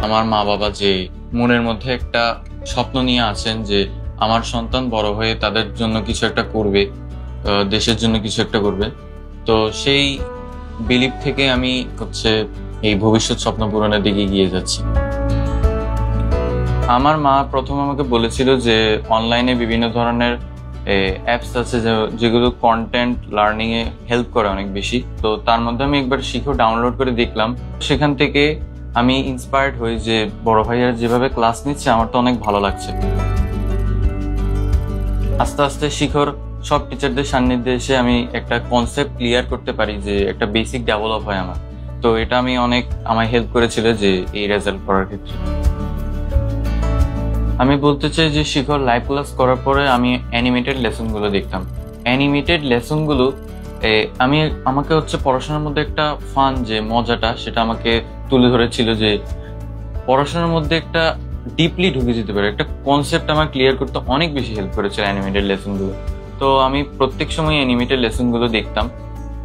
আমার মা বাবা যে মনের মধ্যে একটা স্বপ্ন নিয়ে আছেন যে আমার সন্তান বড় হয়ে তাদের জন্য কিছু একটা করবে, দেশের জন্য কিছু একটা করবে। তো সেই বিলিভ থেকে আমি এই ভবিষ্যৎ স্বপ্ন পূরণের দিকে এগিয়ে যাচ্ছি। আমার মা প্রথম আমাকে বলেছিল যে অনলাইনে বিভিন্ন ধরনের অ্যাপস আছে যেগুলো কন্টেন্ট লার্নিং এ হেল্প করে অনেক বেশি। তো তার মধ্যে আমি একবার শিখো ডাউনলোড করে দেখলাম। সেখান থেকে আমি ইন্সপায়ার্ড হই যে বড় ভাইয়া যেভাবে ক্লাস নিচ্ছে আমার তো অনেক ভালো লাগছে। আস্তে আস্তে শিখর সব টিচারদের সান্নিধ্যে এসে আমি একটা কনসেপ্ট ক্লিয়ার করতে পারি, যে একটা বেসিক ডেভেলপ হয় আমার। তো এটা আমায় হেল্প করেছিল যে এই রেজাল্ট করার ক্ষেত্রে। আমি বলতে চাই যে শিখর লাইভ ক্লাস করার পরে আমি অ্যানিমেটেড লেসনগুলো দেখতাম। অ্যানিমেটেড লেসনগুলো আমাকে পড়াশোনার মধ্যে একটা ফান, যে মজাটা, সেটা আমাকে তুলে ধরেছিল যে পড়াশোনার মধ্যে একটা ডিপলি ঢুকে যেতে পারে, একটা কনসেপ্ট আমার ক্লিয়ার করতে অনেক বেশি হেল্প করেছিল অ্যানিমেটেড লেসনগুলো। তো আমি প্রত্যেক সময় অ্যানিমেটেড লেসনগুলো দেখতাম।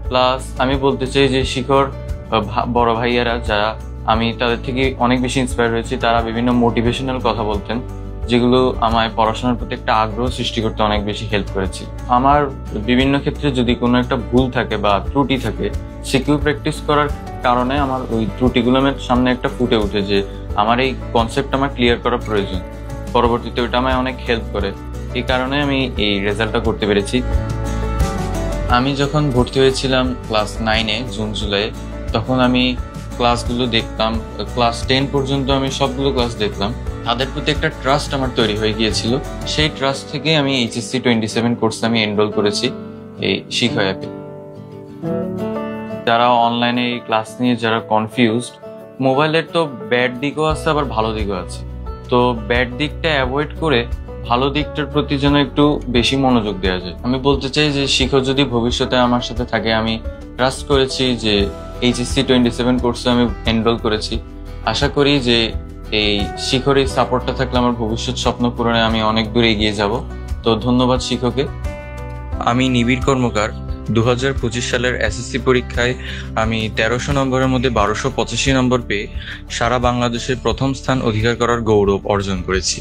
প্লাস আমি বলতে চাই যে শিখর বড় ভাইয়ারা যারা, আমি তাদের থেকে অনেক বেশি ইন্সপায়ার হয়েছি। তারা বিভিন্ন মোটিভেশনাল কথা বলতেন, যেগুলো আমায় পড়াশোনার প্রতি একটা আগ্রহ সৃষ্টি করতে অনেক বেশি হেল্প করেছে। আমার বিভিন্ন ক্ষেত্রে যদি কোনো একটা ভুল থাকে বা ত্রুটি থাকে, সেগুলো প্র্যাকটিস করার কারণে আমার ওই ত্রুটিগুলো আমার সামনে একটা ফুটে উঠে যে আমার এই কনসেপ্ট আমার ক্লিয়ার করা প্রয়োজন। পরবর্তীতে ওটা আমায় অনেক হেল্প করে। এই কারণে আমি এই রেজাল্টটা করতে পেরেছি। আমি যখন ভর্তি হয়েছিলাম ক্লাস 9-এ জুন জুলাই, তখন আমি ক্লাসগুলো দেখতাম। ক্লাস 10 পর্যন্ত আমি সবগুলো ক্লাস দেখলাম। তাদের প্রতি একটা ট্রাস্ট আমার তৈরি হয়ে গিয়েছিল। সেই ট্রাস্ট থেকে আমি HSC 27 কোর্স আমি এনরোল করেছি এই শিখো অ্যাপে। যারা অনলাইনে এই ক্লাস নিয়ে যারা কনফিউজড, মোবাইলের তো ব্যাড দিকও আছে আবার ভালো দিকও আছে। তো ব্যাড দিকটা অ্যাভয়েড করে ভালো দিকটার প্রতি যেন একটু বেশি মনোযোগ দেওয়া যায়। আমি বলতে চাই যে শিখো যদি ভবিষ্যতে আমার সাথে থাকে, আমি ট্রাস্ট করেছি যে HSC 27 কোর্সে আমি এনরোল করেছি। আশা করি যে এই শিখর এই সাপোর্টটা থাকলে আমার ভবিষ্যৎ স্বপ্ন পূরণে আমি অনেক দূরে এগিয়ে যাব। তো ধন্যবাদ শিখোকে। আমি নিবিড় কর্মকার। 2025 সালের SSC পরীক্ষায় আমি 1300 নম্বরের মধ্যে 1285 নম্বর পেয়ে সারা বাংলাদেশের প্রথম স্থান অধিকার করার গৌরব অর্জন করেছি।